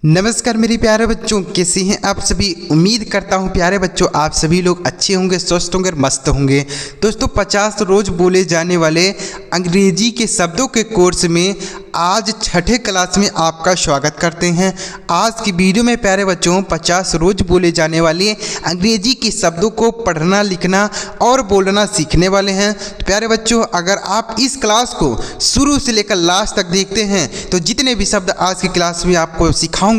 नमस्कार मेरे प्यारे बच्चों, कैसे हैं आप सभी। उम्मीद करता हूं प्यारे बच्चों आप सभी लोग अच्छे होंगे, स्वस्थ होंगे, मस्त होंगे। दोस्तों 50 रोज बोले जाने वाले अंग्रेजी के शब्दों के कोर्स में आज छठे क्लास में आपका स्वागत करते हैं। आज की वीडियो में प्यारे बच्चों 50 रोज बोले जाने वाले अंग्रेजी के शब्दों को पढ़ना, लिखना और बोलना सीखने वाले हैं। तो प्यारे बच्चों अगर आप इस क्लास को शुरू से लेकर लास्ट तक देखते हैं तो जितने भी शब्द आज की क्लास में आपको सिखाऊंगा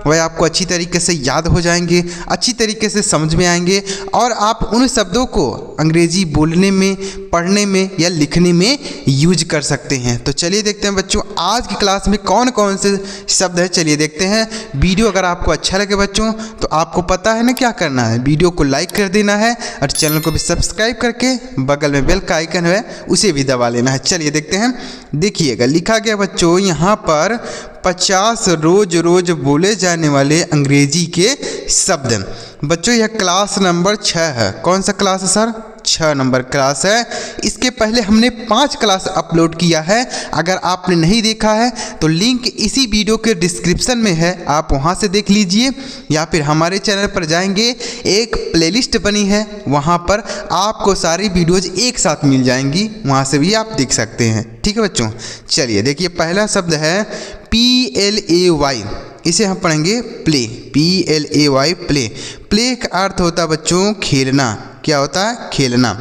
वह आपको अच्छी तरीके से याद हो जाएंगे, अच्छी तरीके से समझ में आएंगे और आप उन शब्दों को अंग्रेजी बोलने में, पढ़ने में या लिखने में यूज कर सकते हैं। तो चलिए देखते हैं बच्चों आज की क्लास में कौन कौन से शब्द है, चलिए देखते हैं। वीडियो अगर आपको अच्छा लगे बच्चों तो आपको पता है ना क्या करना है, वीडियो को लाइक कर देना है और चैनल को भी सब्सक्राइब करके बगल में बेल का आइकन है उसे भी दबा लेना है। चलिए देखते हैं। देखिएगा लिखा गया बच्चों यहाँ पर 50 रोज बोले जाने वाले अंग्रेजी के शब्द। बच्चों यह क्लास नंबर 6 है। कौन सा क्लास है सर? 6 नंबर क्लास है। इसके पहले हमने 5 क्लास अपलोड किया है। अगर आपने नहीं देखा है तो लिंक इसी वीडियो के डिस्क्रिप्शन में है, आप वहां से देख लीजिए या फिर हमारे चैनल पर जाएंगे, एक प्लेलिस्ट बनी है वहां पर आपको सारी वीडियोज एक साथ मिल जाएंगी, वहां से भी आप देख सकते हैं। ठीक है बच्चों, चलिए देखिए पहला शब्द है PLAY। इसे हम पढ़ेंगे प्ले, PLAY प्ले। प्ले का अर्थ होता है बच्चों खेलना। क्या होता है? खेलना।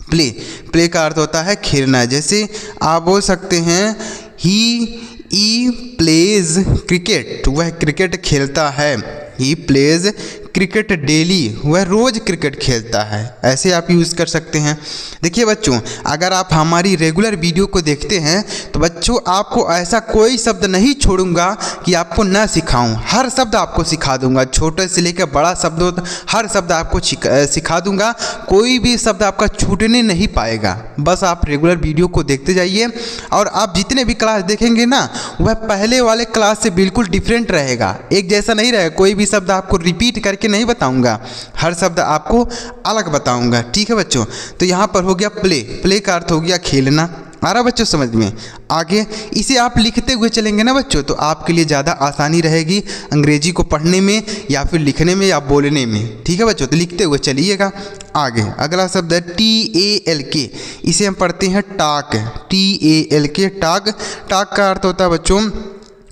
प्ले, प्ले का अर्थ होता है खेलना। जैसे आप बोल सकते हैं ही प्लेज क्रिकेट, वह क्रिकेट खेलता है। ही प्लेज क्रिकेट डेली, वह रोज़ क्रिकेट खेलता है। ऐसे आप यूज़ कर सकते हैं। देखिए बच्चों अगर आप हमारी रेगुलर वीडियो को देखते हैं तो बच्चों आपको ऐसा कोई शब्द नहीं छोड़ूंगा कि आपको ना सिखाऊं। हर शब्द आपको सिखा दूंगा, छोटे से लेकर बड़ा शब्द हो हर शब्द आपको सिखा दूंगा। कोई भी शब्द आपका छूटने नहीं पाएगा। बस आप रेगुलर वीडियो को देखते जाइए और आप जितने भी क्लास देखेंगे ना वह पहले वाले क्लास से बिल्कुल डिफरेंट रहेगा, एक जैसा नहीं रहेगा। कोई भी शब्द आपको रिपीट करके नहीं बताऊंगा, हर शब्द आपको अलग बताऊंगा। ठीक है बच्चों, तो यहाँ पर हो गया प्ले। प्ले का अर्थ हो गया खेलना। आ रहा बच्चों समझ में? आगे इसे आप लिखते हुए चलेंगे ना बच्चों तो आपके लिए ज़्यादा आसानी रहेगी अंग्रेजी को पढ़ने में या फिर लिखने में या बोलने में। ठीक है बच्चों, तो लिखते हुए चलिएगा। आगे अगला शब्द है TALK। इसे हम पढ़ते हैं टाक, TALK टाक। टाक का अर्थ होता है बच्चों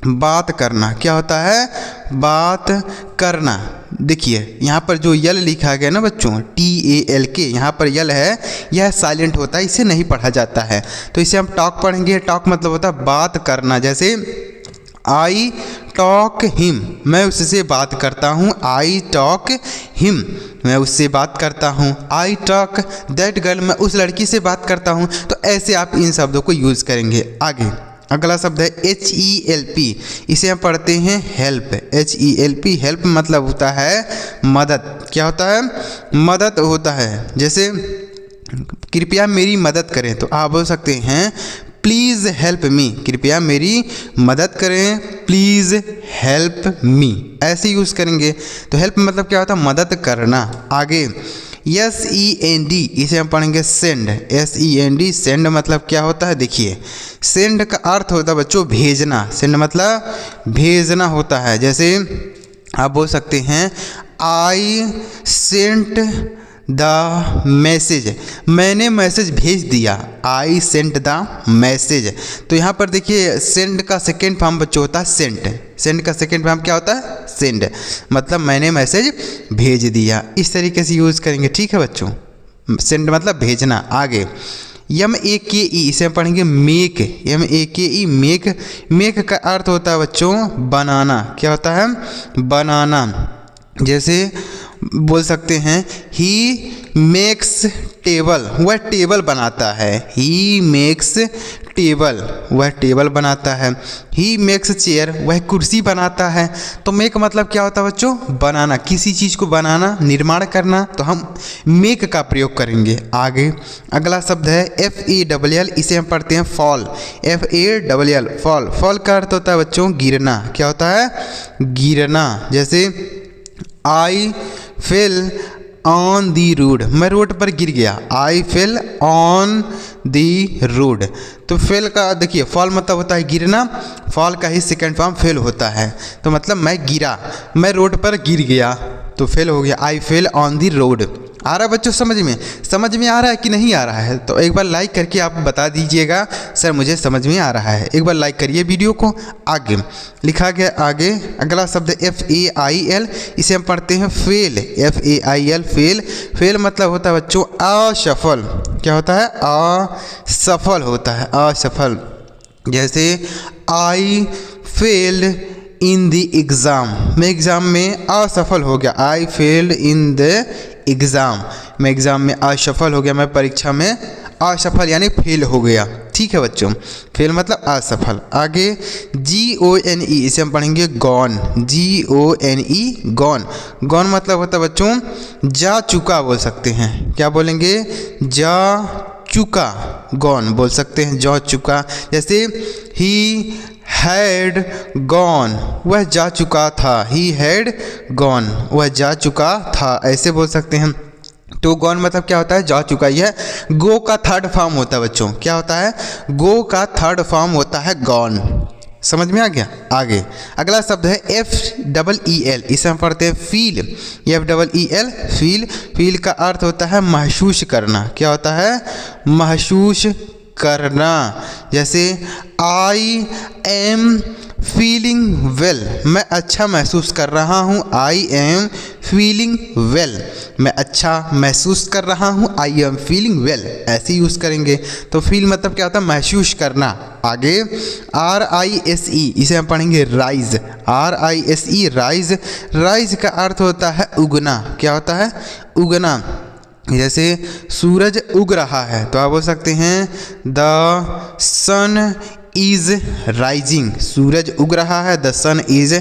बात करना। क्या होता है? बात करना। देखिए यहाँ पर जो यल लिखा गया ना बच्चों TALK, यहाँ पर यल है, यह साइलेंट होता है, इसे नहीं पढ़ा जाता है। तो इसे हम टॉक पढ़ेंगे। टॉक मतलब होता है बात करना। जैसे आई टॉक हिम, मैं उससे बात करता हूँ। आई टॉक हिम, मैं उससे बात करता हूँ। आई टॉक दैट गर्ल, मैं उस लड़की से बात करता हूँ। तो ऐसे आप इन शब्दों को यूज़ करेंगे। आगे अगला शब्द है HELP। इसे हम पढ़ते हैं हेल्प, HELP। हेल्प मतलब होता है मदद। क्या होता है? मदद होता है। जैसे कृपया मेरी मदद करें तो आप बोल सकते हैं प्लीज़ हेल्प मी, कृपया मेरी मदद करें, प्लीज़ हेल्प मी। ऐसे यूज़ करेंगे। तो हेल्प मतलब क्या होता है? मदद करना। आगे SEND, इसे हम पढ़ेंगे सेंड, SEND। सेंड मतलब क्या होता है? देखिए सेंड का अर्थ होता है बच्चों भेजना। सेंड मतलब भेजना होता है। जैसे आप बोल सकते हैं आई सेंट द मैसेज, मैंने मैसेज भेज दिया। I sent the message. तो यहाँ पर देखिए सेंड का सेकेंड फॉर्म बच्चों होता है सेंट। सेंड का सेकेंड फॉर्म क्या होता है? सेंड, मतलब मैंने मैसेज भेज दिया। इस तरीके से यूज़ करेंगे। ठीक है बच्चों, सेंड मतलब भेजना। आगे MEKE, इसे हम पढ़ेंगे मेक, MEKE मेक। मेक का अर्थ होता है बच्चों बनाना। क्या होता है? बनाना। जैसे बोल सकते हैं ही मेक्स टेबल, वह टेबल बनाता है। ही मेक्स टेबल, वह टेबल बनाता है। ही मेक्स चेयर, वह कुर्सी बनाता है। तो मेक मतलब क्या होता है बच्चों? बनाना, किसी चीज़ को बनाना, निर्माण करना। तो हम मेक का प्रयोग करेंगे। आगे अगला शब्द है FALL। इसे हम पढ़ते हैं फॉल, FALL फॉल। फॉल का अर्थ होता है बच्चों गिरना। क्या होता है? गिरना। जैसे आई फेल ऑन दी रोड, मैं रोड पर गिर गया। आई फेल ऑन दी रोड। तो फेल का देखिए फॉल मतलब होता है गिरना, फॉल का ही सेकेंड फॉर्म फेल होता है। तो मतलब मैं गिरा, मैं रोड पर गिर गया तो फेल हो गया। आई फेल ऑन दी रोड। आ रहा है बच्चों समझ में आ रहा है कि नहीं आ रहा है? तो एक बार लाइक करके आप बता दीजिएगा सर मुझे समझ में आ रहा है। एक बार लाइक करिए वीडियो को। आगे लिखा गया, आगे अगला शब्द FAIL, इसे हम पढ़ते हैं फेल। FAIL fail. फेल मतलब होता है बच्चों असफल। क्या होता है? असफल होता है, असफल। जैसे I failed in the exam, मैं एग्ज़ाम में असफल हो गया। I failed in the exam, मैं एग्ज़ाम में असफल हो गया, मैं परीक्षा में असफल यानी फेल हो गया। ठीक है बच्चों, फेल मतलब असफल। आगे GONE, इसे हम पढ़ेंगे गॉन। GONE gone. गॉन मतलब होता है बच्चों जा चुका बोल सकते हैं। क्या बोलेंगे? जा चुका, गॉन बोल सकते हैं, जा चुका। जैसे ही हैड गॉन, वह जा चुका था। ही हैड गॉन, वह जा चुका था, ऐसे बोल सकते हैं। तो गॉन मतलब क्या होता है? जा चुका। यह गो का थर्ड फॉर्म होता है बच्चों। क्या होता है? गो का थर्ड फॉर्म होता है गॉन। समझ में आ गया? आगे अगला शब्द है FEEL, इसे हम पढ़ते हैं फील। FEEL feel. फील का अर्थ होता है महसूस करना। क्या होता है? महसूस करना। जैसे आई एम फीलिंग वेल, मैं अच्छा महसूस कर रहा हूँ। आई एम फीलिंग वेल, मैं अच्छा महसूस कर रहा हूँ। आई एम फीलिंग वेल, ऐसे यूज़ करेंगे। तो फील मतलब क्या होता है? महसूस करना। आगे RISE, इसे हम पढ़ेंगे राइज। RISE rise. राइज का अर्थ होता है उगना। क्या होता है? उगना। जैसे सूरज उग रहा है तो आप बोल सकते हैं द सन इज राइजिंग। सूरज उग रहा है, द सन इज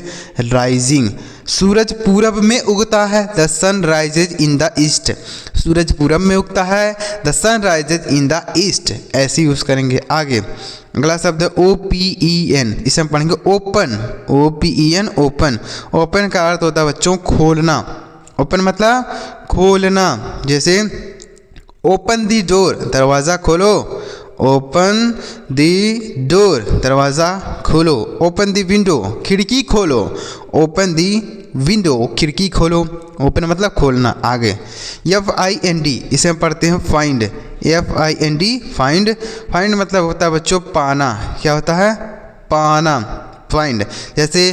राइजिंग। सूरज पूरब में उगता है, the sun rises in the east. सूरज पूरब में उगता है, the sun rises in the east, ऐसे यूज़ करेंगे। आगे अगला शब्द OPEN, इसे हम पढ़ेंगे ओपन। OPEN open. ओपन का अर्थ होता है बच्चों खोलना। ओपन मतलब खोलना। जैसे ओपन दी डोर, दरवाज़ा खोलो। ओपन दी डोर, दरवाज़ा खोलो। ओपन दी विंडो, खिड़की खोलो। ओपन दी विंडो, खिड़की खोलो। ओपन मतलब खोलना। आगे FIND, इसे हम पढ़ते हैं फाइंड। FIND find. फाइंड मतलब होता है बच्चों पाना। क्या होता है? पाना, फाइंड। जैसे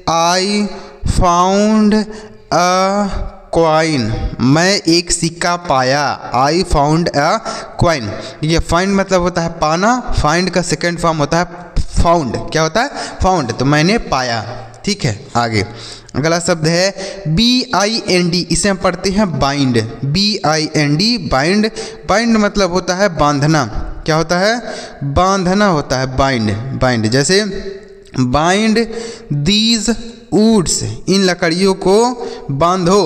आई फाउंड अ कॉइन, मैं एक सिक्का पाया। I found a coin. ये फाइंड मतलब होता है पाना। फाइंड का सेकेंड फॉर्म होता है फाउंड। क्या होता है? फाउंड, तो मैंने पाया। ठीक है। आगे अगला शब्द है BIND, इसे हम पढ़ते हैं बाइंड। BIND bind. बाइंड मतलब होता है बांधना। क्या होता है? बांधना होता है, बाइंड। बाइंड जैसे बाइंड दीज वुड्स, इन लकड़ियों को बांधो।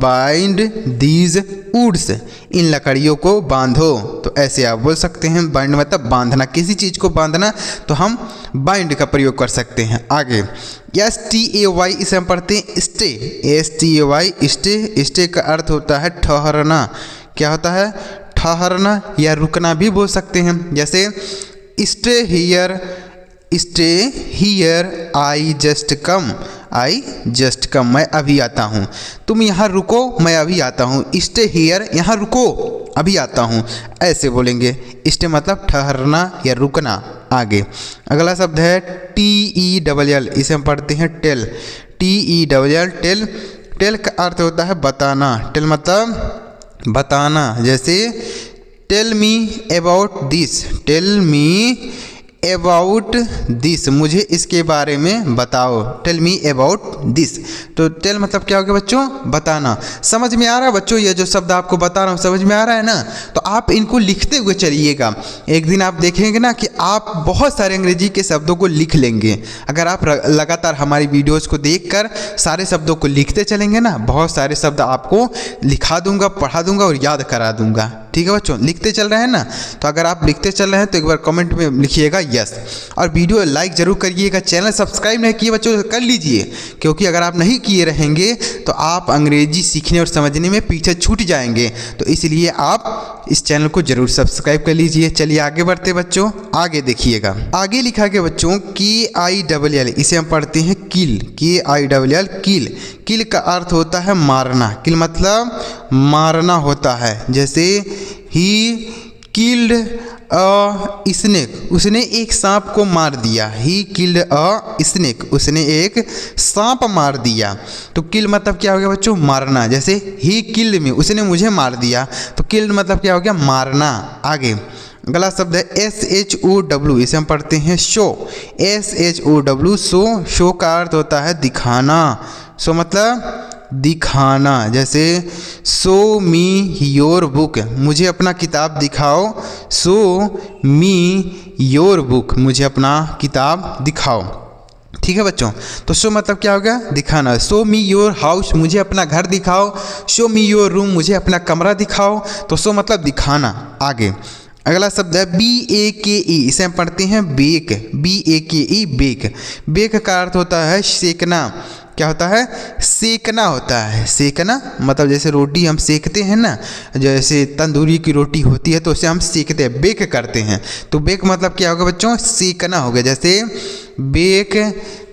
बाइंड दीज वुड्स, इन लकड़ियों को बांधो। तो ऐसे आप बोल सकते हैं। बाइंड मतलब बांधना, किसी चीज़ को बांधना, तो हम बाइंड का प्रयोग कर सकते हैं। आगे STAY, इसे हम पढ़ते हैं स्टे। STAY stay. स्टे का अर्थ होता है ठहरना। क्या होता है? ठहरना या रुकना भी बोल सकते हैं। जैसे stay here, stay here, I just come. I just come, मैं अभी आता हूँ। तुम यहाँ रुको, मैं अभी आता हूँ। स्टे हियर, यहाँ रुको, अभी आता हूँ, ऐसे बोलेंगे। स्टे मतलब ठहरना या रुकना। आगे अगला शब्द है TELL, इसे हम पढ़ते हैं टेल। TELL tell. टेल का अर्थ होता है बताना। टेल मतलब बताना। जैसे tell me about this. Tell me about this, मुझे इसके बारे में बताओ। Tell me about this. तो टेल मतलब क्या हो गया बच्चों? बताना। समझ में आ रहा है बच्चों? ये जो शब्द आपको बता रहा हूँ समझ में आ रहा है ना? तो आप इनको लिखते हुए चलिएगा। एक दिन आप देखेंगे ना कि आप बहुत सारे अंग्रेजी के शब्दों को लिख लेंगे। अगर आप लगातार हमारी वीडियोज़ को देखकर सारे शब्दों को लिखते चलेंगे ना, बहुत सारे शब्द आपको लिखा दूंगा, पढ़ा दूंगा और याद करा दूंगा। ठीक है बच्चों, लिखते चल रहे हैं ना। तो अगर आप लिखते चल रहे हैं तो एक बार कमेंट में लिखिएगा यस, और वीडियो लाइक जरूर करिएगा। चैनल सब्सक्राइब नहीं किए बच्चों तो कर लीजिए, क्योंकि अगर आप नहीं किए रहेंगे तो आप अंग्रेजी सीखने और समझने में पीछे छूट जाएंगे। तो इसलिए आप इस चैनल को जरूर सब्सक्राइब कर लीजिए। चलिए आगे बढ़ते बच्चों, आगे देखिएगा। आगे लिखा गया बच्चों KILL, इसे हम पढ़ते हैं किल, KILL किल। किल का अर्थ होता है मारना, किल मतलब मारना होता है। जैसे ही किल्ड अ स्नेक, उसने एक सांप को मार दिया। ही किल्ड अ स्नेक, उसने एक सांप मार दिया। तो किल मतलब क्या हो गया बच्चों, मारना। जैसे ही किल्ड मी, उसने मुझे मार दिया। तो किल्ड मतलब क्या हो गया, मारना। आगे अगला शब्द है SHOW, इसे हम पढ़ते हैं शो, SHOW शो। शो का अर्थ होता है दिखाना। शो मतलब दिखाना। जैसे शो मी योर बुक, मुझे अपना किताब दिखाओ। शो मी योर बुक, मुझे अपना किताब दिखाओ। ठीक है बच्चों, तो शो मतलब क्या हो गया, दिखाना। शो मी योर हाउस, मुझे अपना घर दिखाओ। शो मी योर रूम, मुझे अपना कमरा दिखाओ। तो शो मतलब दिखाना। आगे अगला शब्द है BAKE, इसे हम पढ़ते हैं बेक, BAKE बेक। बेक का अर्थ होता है सेकना। क्या होता है, सेकना होता है। सेकना मतलब जैसे रोटी हम सेकते हैं ना, जैसे तंदूरी की रोटी होती है तो उसे हम सेकते हैं, बेक करते हैं। तो बेक मतलब क्या होगा बच्चों, सेकना हो गया। जैसे बेक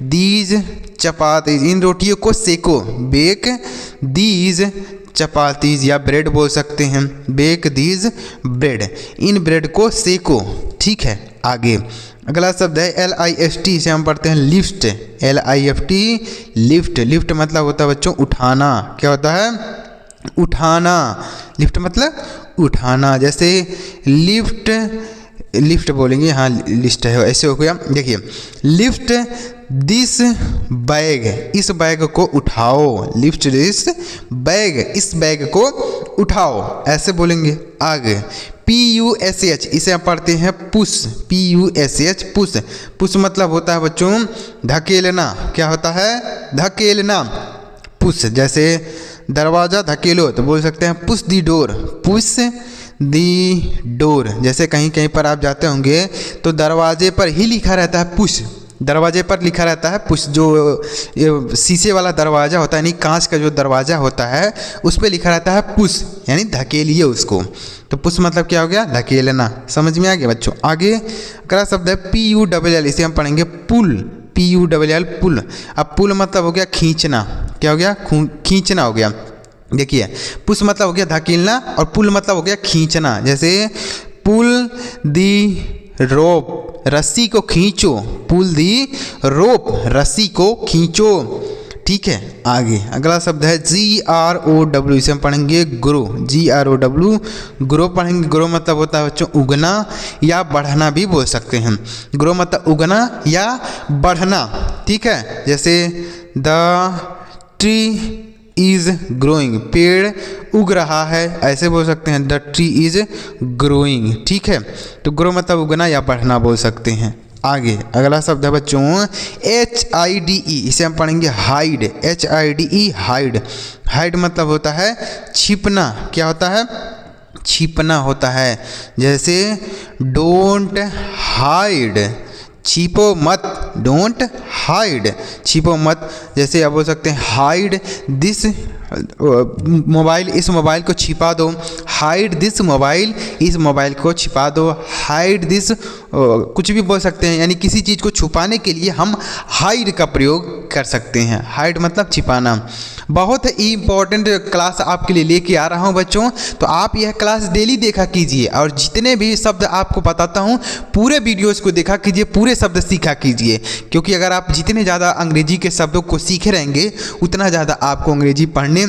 दीज चपातीज, इन रोटियों को सेको। बेक दीज चपातीज, या ब्रेड बोल सकते हैं, बेक दीज ब्रेड, इन ब्रेड को सेको। ठीक है, आगे अगला शब्द है LIFT, इसे हम पढ़ते हैं लिफ्ट, LIFT लिफ्ट। लिफ्ट मतलब होता है बच्चों उठाना। क्या होता है, उठाना। लिफ्ट मतलब उठाना। जैसे लिफ्ट, लिफ्ट बोलेंगे, हाँ लिस्ट है, ऐसे हो गया। देखिए लिफ्ट दिस बैग, इस बैग को उठाओ। लिफ्ट दिस बैग, इस बैग को उठाओ, ऐसे बोलेंगे। आगे PUSH, इसे हम पढ़ते हैं पुश, PUSH पुश। पुश मतलब होता है बच्चों धकेलना। क्या होता है, धकेलना, पुश। जैसे दरवाज़ा धकेलो तो बोल सकते हैं पुश दी डोर, पुश दी डोर। जैसे कहीं कहीं पर आप जाते होंगे तो दरवाजे पर ही लिखा रहता है पुश, दरवाजे पर लिखा रहता है पुश। जो शीशे वाला दरवाज़ा होता है, यानी कांच का जो दरवाज़ा होता है उस पर लिखा रहता है पुश, यानी धकेलिए उसको। तो पुश मतलब क्या हो गया, धकेलना। समझ में आ गया बच्चों। आगे अगला शब्द है PULL, इसे हम पढ़ेंगे पुल, PULL पुल। अब पुल मतलब हो गया खींचना। क्या हो गया, खींचना हो गया। देखिए पुश मतलब हो गया धकेलना और पुल मतलब हो गया खींचना। जैसे पुल दी रोप, रस्सी को खींचो। पुल दी रोप, रस्सी को खींचो। ठीक है, आगे अगला शब्द है GROW, इसे हम पढ़ेंगे ग्रो, GROW ग्रो पढ़ेंगे। ग्रो मतलब होता है बच्चों उगना या बढ़ना भी बोल सकते हैं। ग्रो मतलब उगना या बढ़ना। ठीक है, जैसे द ट्री इज़ ग्रोइंग, पेड़ उग रहा है, ऐसे बोल सकते हैं द ट्री इज़ ग्रोइंग। ठीक है, तो ग्रो मतलब उगना या बढ़ना बोल सकते हैं। आगे अगला शब्द है बच्चों HIDE, इसे हम पढ़ेंगे हाइड, HIDE हाइड। हाइड मतलब होता है छिपना। क्या होता है, छिपना होता है। जैसे डोंट हाइड, छिपो मत, डोंट हाइड, छिपो मत। जैसे आप बोल सकते हैं हाइड दिस मोबाइल, इस मोबाइल को छिपा दो। हाइड दिस मोबाइल, इस मोबाइल को छिपा दो। हाइड दिस कुछ भी बोल सकते हैं, यानी किसी चीज़ को छुपाने के लिए हम हाइड का प्रयोग कर सकते हैं। हाइड मतलब छिपाना। बहुत ही इम्पोर्टेंट क्लास आपके लिए लेके आ रहा हूँ बच्चों, तो आप यह क्लास डेली देखा कीजिए और जितने भी शब्द आपको बताता हूँ पूरे वीडियोस को देखा कीजिए, पूरे शब्द सीखा कीजिए। क्योंकि अगर आप जितने ज़्यादा अंग्रेजी के शब्दों को सीखे रहेंगे उतना ज़्यादा आपको अंग्रेजी पढ़ने,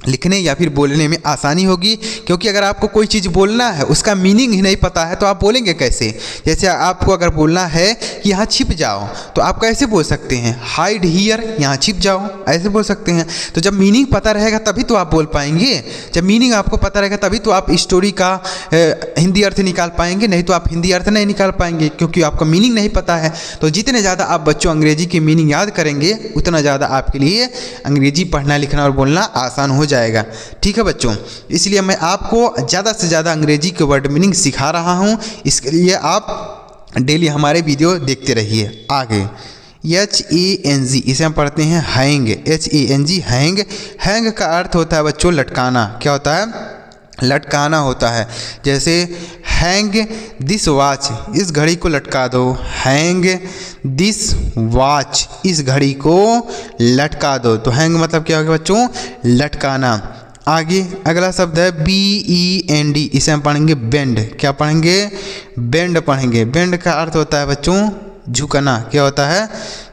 लिखने या फिर बोलने में आसानी होगी। क्योंकि अगर आपको कोई चीज़ बोलना है उसका मीनिंग ही नहीं पता है तो आप बोलेंगे कैसे। जैसे आपको अगर बोलना है कि यहाँ छिप जाओ तो आप कैसे बोल सकते हैं, हाइड हियर, यहाँ छिप जाओ, ऐसे बोल सकते हैं। तो जब मीनिंग पता रहेगा तभी तो आप बोल पाएंगे। जब मीनिंग आपको पता रहेगा तभी तो आप स्टोरी का हिंदी अर्थ निकाल पाएंगे, नहीं तो आप हिंदी अर्थ नहीं निकाल पाएंगे क्योंकि आपका मीनिंग नहीं पता है। तो जितने ज़्यादा आप बच्चों अंग्रेजी की मीनिंग याद करेंगे उतना ज़्यादा आपके लिए अंग्रेजी पढ़ना लिखना और बोलना आसान हो जाएगा। ठीक है बच्चों, इसलिए मैं आपको ज़्यादा से ज़्यादा अंग्रेजी के वर्ड मीनिंग सिखा रहा हूँ। इसके लिए आप डेली हमारे वीडियो देखते रहिए। आगे HANG, इसे हम पढ़ते हैं हैंग। HANG hang. हैंग का अर्थ होता है बच्चों लटकाना। क्या होता है? लटकाना होता है। जैसे हैंग दिस वॉच, इस घड़ी को लटका दो। हैंग दिस वॉच, इस घड़ी को लटका दो। तो हैंग मतलब क्या होगा बच्चों? लटकाना। आगे अगला शब्द है BEND, इसे हम पढ़ेंगे बेंड। क्या पढ़ेंगे? बेंड पढ़ेंगे। बेंड का अर्थ होता है बच्चों झुकना। क्या होता है?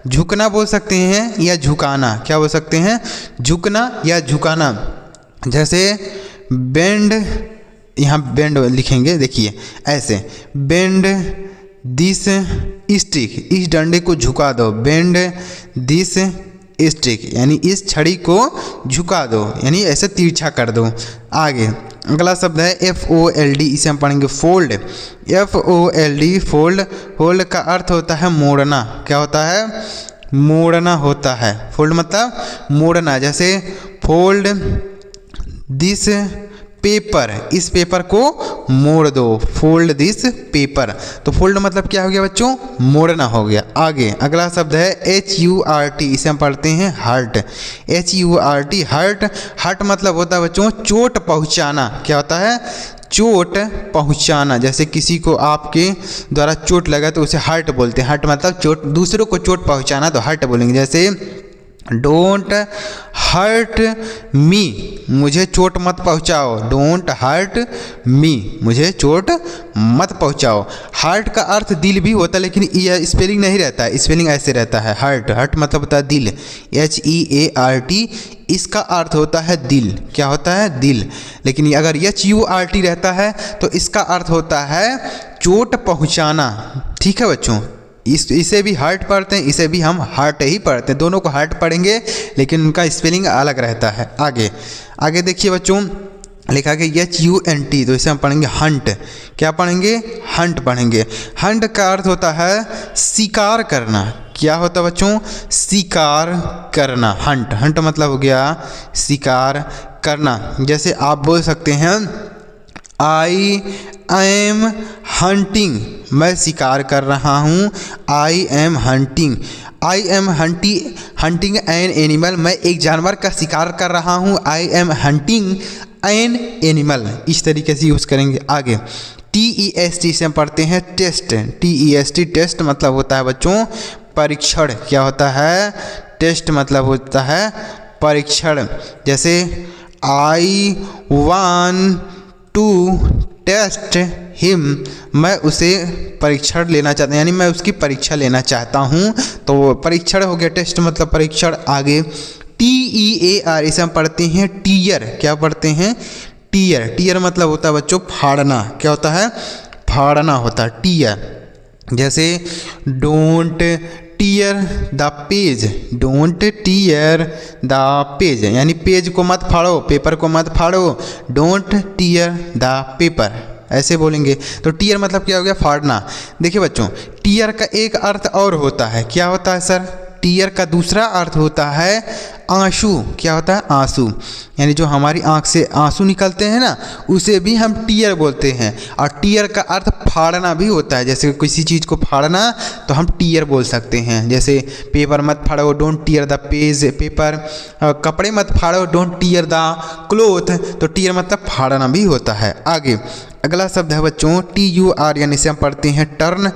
झुकना बोल सकते हैं या झुकाना। क्या बोल सकते हैं? झुकना या झुकाना। जैसे बेंड, यहाँ बेंड लिखेंगे, देखिए ऐसे, बेंड दिस स्टिक, इस डंडे को झुका दो। बेंड दिस स्टिक यानी इस छड़ी को झुका दो, यानी ऐसे तिरछा कर दो। आगे अगला शब्द है FOLD, इसे हम पढ़ेंगे फोल्ड। FOLD fold. फोल्ड का अर्थ होता है मोड़ना। क्या होता है? मोड़ना होता है। फोल्ड मतलब मोड़ना। जैसे फोल्ड दिस पेपर, इस पेपर को मोड़ दो। Fold this paper. तो फोल्ड मतलब क्या हो गया बच्चों? मोड़ना हो गया। आगे अगला शब्द है HURT, इसे हम पढ़ते हैं हर्ट। HURT hurt. हर्ट मतलब होता है बच्चों चोट पहुंचाना। क्या होता है? चोट पहुंचाना। जैसे किसी को आपके द्वारा चोट लगा तो उसे हर्ट बोलते हैं। हर्ट मतलब चोट, दूसरों को चोट पहुंचाना तो हर्ट बोलेंगे। जैसे डोंट हर्ट मी, मुझे चोट मत पहुंचाओ। डोंट हर्ट मी, मुझे चोट मत पहुंचाओ। हार्ट का अर्थ दिल भी होता है, लेकिन यह स्पेलिंग नहीं रहता है। स्पेलिंग ऐसे रहता है हर्ट। हर्ट मतलब होता है दिल, HEART, इसका अर्थ होता है दिल। क्या होता है? दिल। लेकिन अगर HURT रहता है तो इसका अर्थ होता है चोट पहुंचाना। ठीक है बच्चों, इसे भी हार्ट पढ़ते हैं, इसे भी हम हार्ट ही पढ़ते हैं। दोनों को हार्ट पढ़ेंगे लेकिन उनका स्पेलिंग अलग रहता है। आगे देखिए बच्चों, लिखा गया HUNT, तो इसे हम पढ़ेंगे हंट। क्या पढ़ेंगे? हंट पढ़ेंगे। हंट का अर्थ होता है शिकार करना। क्या होता है बच्चों? शिकार करना। हंट। हंट मतलब हो गया शिकार करना। जैसे आप बोल सकते हैं I am hunting, मैं शिकार कर रहा हूँ। I am hunting, I am hunting an animal, मैं एक जानवर का शिकार कर रहा हूँ। I am hunting an animal, इस तरीके से यूज़ करेंगे। आगे TEST से हम पढ़ते हैं टेस्ट। TEST टेस्ट मतलब होता है बच्चों परीक्षण। क्या होता है? टेस्ट मतलब होता है परीक्षण। जैसे I want to test him, मैं उसे परीक्षण लेना चाहता हूँ, यानी मैं उसकी परीक्षा लेना चाहता हूँ। तो परीक्षण हो गया, टेस्ट मतलब परीक्षण। आगे TEAR, इसे हम पढ़ते हैं टीयर। क्या पढ़ते हैं? टीयर। टीयर मतलब होता है बच्चों फाड़ना। क्या होता है? फाड़ना होता है टीयर। जैसे don't tear the page, don't tear the page, यानी पेज को मत फाड़ो, पेपर को मत फाड़ो। डोंट टीयर द पेपर, ऐसे बोलेंगे। तो टीयर मतलब क्या हो गया? फाड़ना। देखिए बच्चों, टीयर का एक अर्थ और होता है। क्या होता है सर? टीयर का दूसरा अर्थ होता है आंसू। क्या होता है? आंसू, यानी जो हमारी आंख से आंसू निकलते हैं ना, उसे भी हम टीयर बोलते हैं। और टीयर का अर्थ फाड़ना भी होता है। जैसे किसी चीज़ को फाड़ना तो हम टीयर बोल सकते हैं। जैसे पेपर मत फाड़ो, don't tear the page, paper. कपड़े मत फाड़ो, डोंट टीयर द क्लोथ, तो टीयर मतलब फाड़ना भी होता है। आगे अगला शब्द है बच्चों TUR, यानी इसे हम पढ़ते हैं टर्न।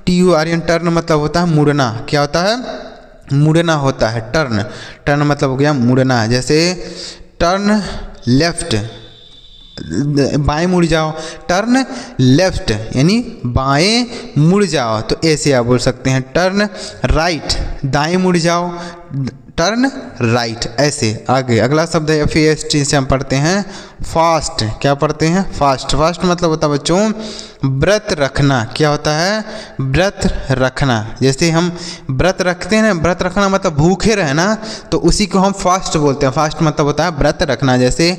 TURN टर्न मतलब होता है मुड़ना। क्या होता है? मुड़ना होता है। टर्न। टर्न मतलब हो गया मुड़ना। जैसे टर्न लेफ्ट, बाएं मुड़ जाओ। टर्न लेफ्ट यानी बाएं मुड़ जाओ, तो ऐसे आप बोल सकते हैं। टर्न राइट, दाएं मुड़ जाओ। टर्न राइट, ऐसे। आगे अगला शब्द है FAST, से हम पढ़ते हैं फास्ट। क्या पढ़ते हैं? फास्ट। फास्ट मतलब होता है बच्चों व्रत रखना। क्या होता है? व्रत रखना। जैसे हम व्रत रखते हैं ना, व्रत रखना मतलब भूखे रहना, तो उसी को हम फास्ट बोलते हैं। फास्ट मतलब होता है व्रत रखना। जैसे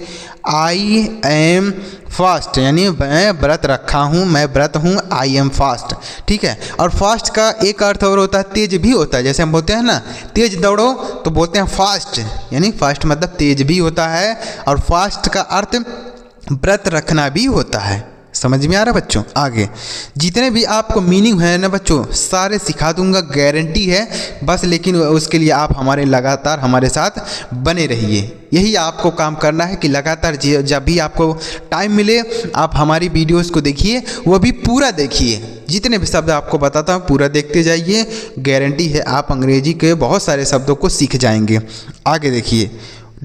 आई एम फास्ट, यानी मैं व्रत रखा हूँ, मैं व्रत हूँ, आई एम फास्ट। ठीक है। और फास्ट का एक अर्थ और होता है तेज भी होता है। जैसे हम बोलते हैं ना तेज दौड़ो, तो बोलते हैं फास्ट, यानी फास्ट मतलब तेज भी होता है, और फास्ट का अर्थ व्रत रखना भी होता है। समझ में आ रहा है बच्चों? आगे जितने भी आपको मीनिंग है ना बच्चों, सारे सिखा दूंगा, गारंटी है। बस लेकिन उसके लिए आप हमारे लगातार हमारे साथ बने रहिए। यही आपको काम करना है कि लगातार जब भी आपको टाइम मिले आप हमारी वीडियोस को देखिए, वो भी पूरा देखिए। जितने भी शब्द आपको बताता हूँ पूरा देखते जाइए, गारंटी है आप अंग्रेजी के बहुत सारे शब्दों को सीख जाएंगे। आगे देखिए,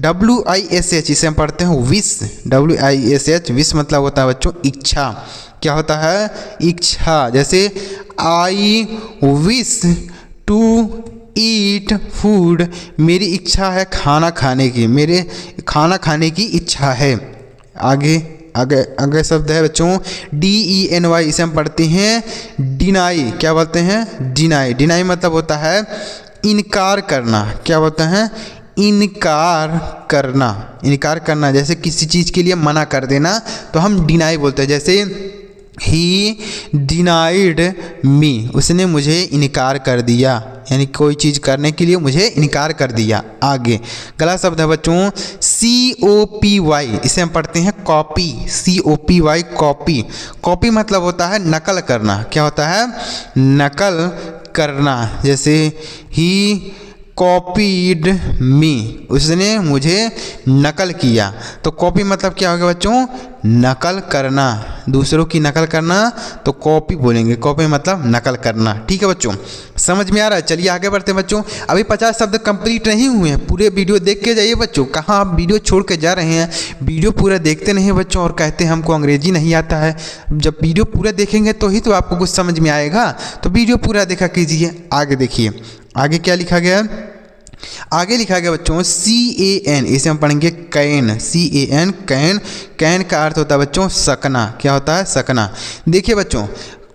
WISH, इसे हम पढ़ते हैं विश। WISH, विश मतलब होता है बच्चों इच्छा। क्या होता है? इच्छा। जैसे I wish to eat food, मेरी इच्छा है खाना खाने की, मेरे खाना खाने की इच्छा है। आगे आगे आगे शब्द है बच्चों DENY, इसे हम पढ़ते हैं डिनाई। क्या बोलते हैं? डिनाई। डिनाई मतलब होता है इनकार करना। क्या बोलते हैं? इनकार करना। इनकार करना, जैसे किसी चीज़ के लिए मना कर देना तो हम डिनाई बोलते हैं। जैसे ही डिनाइड मी, उसने मुझे इनकार कर दिया, यानी कोई चीज़ करने के लिए मुझे इनकार कर दिया। आगे गला शब्द है बच्चों COPY, इसे हम पढ़ते हैं कॉपी। COPY, copy. कॉपी मतलब होता है नकल करना। क्या होता है? नकल करना। जैसे ही कॉपीड मी, उसने मुझे नकल किया। तो कॉपी मतलब क्या हो गया बच्चों? नकल करना, दूसरों की नकल करना, तो कॉपी बोलेंगे। कॉपी मतलब नकल करना। ठीक है बच्चों, समझ में आ रहा है? चलिए आगे बढ़ते हैं बच्चों। अभी 50 शब्द कंप्लीट नहीं हुए हैं, पूरे वीडियो देख के जाइए बच्चों। कहाँ आप वीडियो छोड़ के जा रहे हैं? वीडियो पूरा देखते नहीं बच्चों और कहते हैं हमको अंग्रेजी नहीं आता है। जब वीडियो पूरा देखेंगे तो ही तो आपको कुछ समझ में आएगा, तो वीडियो पूरा देखा कीजिए। आगे देखिए, आगे क्या लिखा गया है? आगे लिखा गया बच्चों CAN, इसे हम पढ़ेंगे कैन। CAN, can. कैन का अर्थ होता है बच्चों सकना। क्या होता है? सकना। देखिए बच्चों,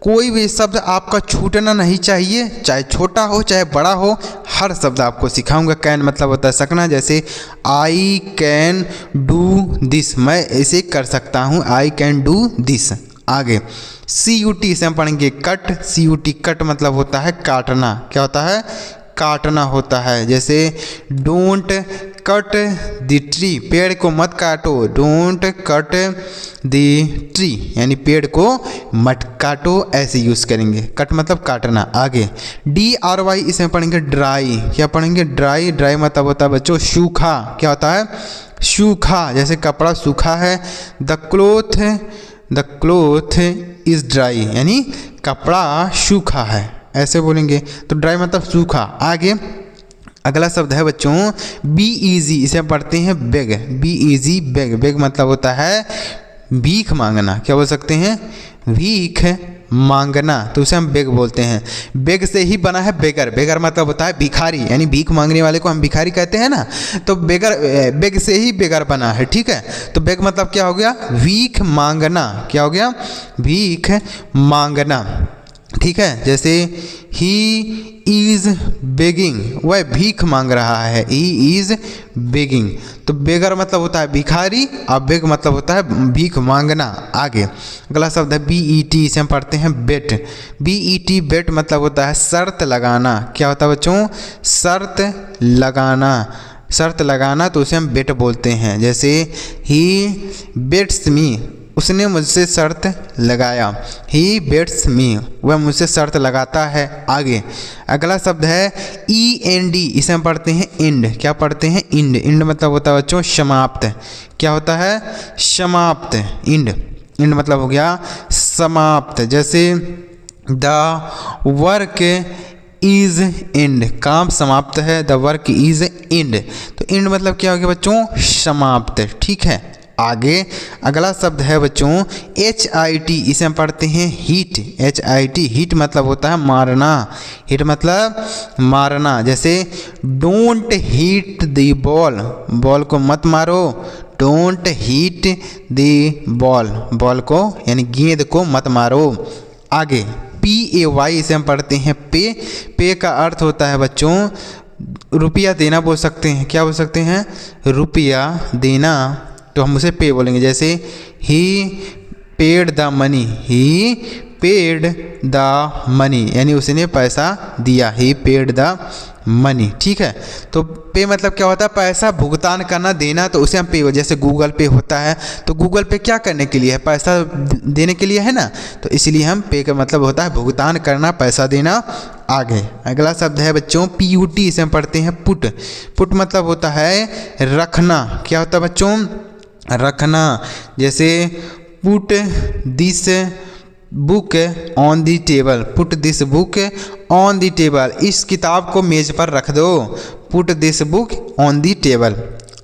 कोई भी शब्द आपका छूटना नहीं चाहिए, चाहे छोटा हो चाहे बड़ा हो, हर शब्द आपको सिखाऊंगा। कैन मतलब होता है सकना। जैसे आई कैन डू दिस, मैं ऐसे कर सकता हूँ, आई कैन डू दिस। आगे CUT, इसे हम पढ़ेंगे कट। CUT, कट मतलब होता है काटना। क्या होता है? काटना होता है। जैसे डोंट कट द ट्री, पेड़ को मत काटो। डोंट कट द ट्री, यानी पेड़ को मत काटो, ऐसे यूज़ करेंगे। कट मतलब काटना। आगे DRY, इसे पढ़ेंगे ड्राई। क्या पढ़ेंगे? ड्राई। ड्राई मतलब होता है बच्चों सूखा। क्या होता है? सूखा। जैसे कपड़ा सूखा है, द क्लोथ इज़ ड्राई, यानी कपड़ा सूखा है, ऐसे बोलेंगे। तो ड्राई मतलब सूखा। आगे अगला शब्द है बच्चों BEG, इसे पढ़ते हैं बेग। BEG, bag. बेग मतलब होता है भीख मांगना। क्या बोल सकते हैं? भीख मांगना, तो उसे हम बेग बोलते हैं। बेग से ही बना है बेगर। बेगर मतलब होता है भिखारी, यानी भीख मांगने वाले को हम भिखारी कहते हैं ना, तो बेगर, बेग से ही बेगर बना है। ठीक है। तो बेग मतलब क्या हो गया? भीख मांगना। क्या हो गया? भीख मांगना। ठीक है। जैसे ही इज़ बेगिंग, वह भीख मांग रहा है। ही इज़ बेगिंग, तो बेगर मतलब होता है भिखारी और बेग मतलब होता है भीख मांगना। आगे अगला शब्द है BET, इसे हम पढ़ते हैं बेट। BET, बेट मतलब होता है शर्त लगाना। क्या होता है बच्चों? शर्त लगाना। शर्त लगाना, तो उसे हम बेट बोलते हैं। जैसे ही बेट्स मी, उसने मुझसे शर्त लगाया। ही बेट्स मी, वह मुझसे शर्त लगाता है। आगे अगला शब्द है END, इसे हम पढ़ते हैं इंड। क्या पढ़ते हैं? इंड। इंड मतलब होता है बच्चों समाप्त। क्या होता है? समाप्त। इंड। इंड मतलब हो गया समाप्त। जैसे द वर्क इज़ एंड, काम समाप्त है। द वर्क इज़ एंड, तो एंड मतलब क्या हो गया बच्चों? समाप्त। ठीक है। आगे अगला शब्द है बच्चों HIT, इसे हम पढ़ते हैं हीट। HIT, हीट मतलब होता है मारना। हीट मतलब मारना। जैसे don't heat the ball, ball को मत मारो। Don't hit the ball, ball को यानी गेंद को मत मारो। आगे PAY इसे हम पढ़ते हैं पे। पे का अर्थ होता है बच्चों रुपया देना बोल सकते हैं। क्या बोल सकते हैं? रुपया देना, तो हम उसे पे बोलेंगे। जैसे he paid the money, he paid the money यानी उसने पैसा दिया, ही पेड द मनी। ठीक है, तो पे मतलब क्या होता है? पैसा भुगतान करना, देना, तो उसे हम पे। जैसे गूगल पे होता है, तो गूगल पे क्या करने के लिए है? पैसा देने के लिए है ना, तो इसलिए हम पे का मतलब होता है भुगतान करना, पैसा देना। आगे अगला शब्द है बच्चों PUT, इसे हम पढ़ते हैं पुट। पुट मतलब होता है रखना। क्या होता है बच्चों? रखना। जैसे put this book on the table, put this book on the table, इस किताब को मेज पर रख दो। Put this book on the table.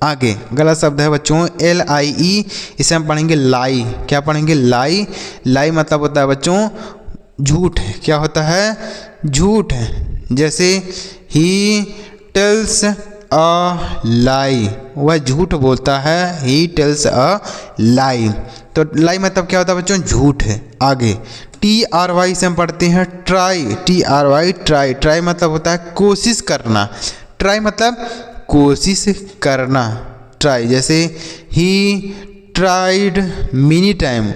आगे गलत शब्द है बच्चों LIE, इसे हम पढ़ेंगे लाई। क्या पढ़ेंगे? लाई। लाई मतलब होता है बच्चों झूठ। क्या होता है? झूठ। जैसे ही टेल्स अ लाई, वह झूठ बोलता है, ही टेल्स अ लाई। तो लाई मतलब क्या होता है बच्चों? झूठ है। आगे TRY से हम पढ़ते हैं ट्राई। TRY try. ट्राई मतलब होता है कोशिश करना। ट्राई मतलब कोशिश करना, ट्राई। जैसे he tried many time,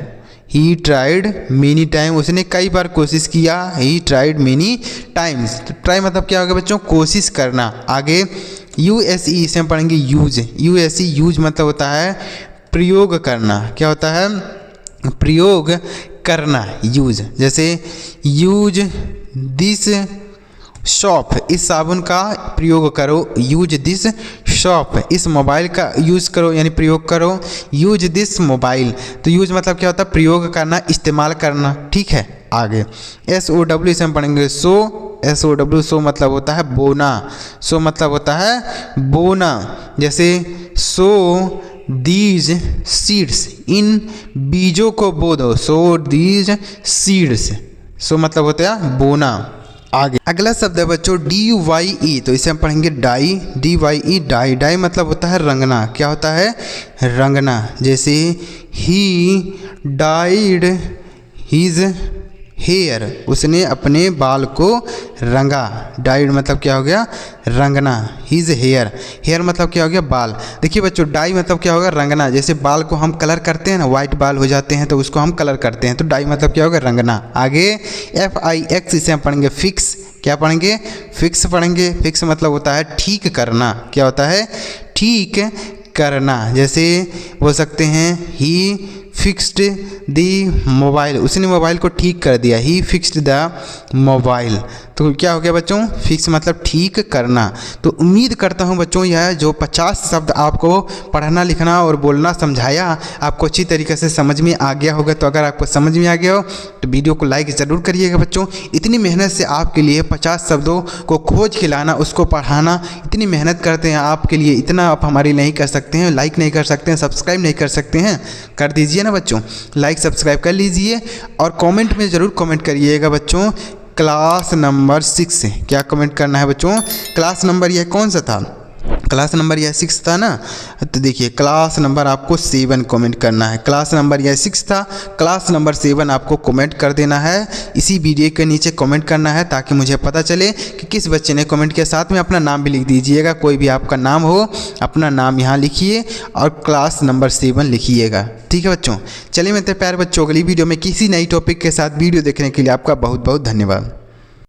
he tried many time, उसने कई बार कोशिश किया, ही ट्राइड मेनी टाइम्स। तो ट्राई मतलब क्या होगा बच्चों? कोशिश करना। आगे USE से हम पढ़ेंगे यूज। USE यूज मतलब होता है प्रयोग करना। क्या होता है? प्रयोग करना, यूज। जैसे यूज दिस शॉप, इस साबुन का प्रयोग करो। यूज दिस शॉप, इस मोबाइल का यूज़ करो यानी प्रयोग करो। यूज दिस मोबाइल, तो यूज मतलब क्या होता है? प्रयोग करना, इस्तेमाल करना। ठीक है, आगे SOW से हम पढ़ेंगे सो। SOW सो मतलब होता है बोना। सो मतलब होता है बोना। जैसे सो दीज सीड्स, इन बीजों को बो दो। सो दीज सीड्स, सो मतलब होता है बोना। आगे अगला शब्द है बच्चों DYE, तो इसे हम पढ़ेंगे डाई। DYE die. डाई मतलब होता है रंगना। क्या होता है? रंगना। जैसे ही डाइड हिज हेयर, उसने अपने बाल को रंगा। डाइड मतलब क्या हो गया? रंगना। हिज हेयर, हेयर मतलब क्या हो गया? बाल। देखिए बच्चों डाई मतलब क्या होगा? रंगना। जैसे बाल को हम कलर करते हैं ना, वाइट बाल हो जाते हैं तो उसको हम कलर करते हैं, तो डाई मतलब क्या होगा? रंगना। आगे FIX, इसे हम पढ़ेंगे फिक्स। क्या पढ़ेंगे? फिक्स पढ़ेंगे। फिक्स मतलब होता है ठीक करना। क्या होता है? ठीक करना। जैसे बोल सकते हैं ही फिक्स्ड द मोबाइल, उसने मोबाइल को ठीक कर दिया। ही फिक्स्ड द मोबाइल, तो क्या हो गया बच्चों? फिक्स मतलब ठीक करना। तो उम्मीद करता हूं बच्चों यह जो 50 शब्द आपको पढ़ना, लिखना और बोलना समझाया आपको अच्छी तरीके से समझ में आ गया होगा। तो अगर आपको समझ में आ गया हो तो वीडियो को लाइक ज़रूर करिएगा बच्चों। इतनी मेहनत से आपके लिए 50 शब्दों को खोज के लाना, उसको पढ़ाना, इतनी मेहनत करते हैं आपके लिए, इतना आप हमारे लिए नहीं कर सकते हैं। लाइक नहीं कर सकते हैं, सब्सक्राइब नहीं कर सकते हैं, कर दीजिए ना बच्चों। लाइक सब्सक्राइब कर लीजिए और कमेंट में ज़रूर कमेंट करिएगा बच्चों क्लास नंबर 6। क्या कमेंट करना है बच्चों? क्लास नंबर यह कौन सा था? क्लास नंबर यह 6 था ना, तो देखिए क्लास नंबर आपको 7 कमेंट करना है। क्लास नंबर यह 6 था, क्लास नंबर 7 आपको कमेंट कर देना है। इसी वीडियो के नीचे कमेंट करना है ताकि मुझे पता चले कि किस बच्चे ने कमेंट के साथ में अपना नाम भी लिख दीजिएगा। कोई भी आपका नाम हो, अपना नाम यहाँ लिखिए और क्लास नंबर 7 लिखिएगा। ठीक है बच्चों, चलिए मिलते हैं प्यारे बच्चों अगली वीडियो में किसी नई टॉपिक के साथ। वीडियो देखने के लिए आपका बहुत बहुत धन्यवाद।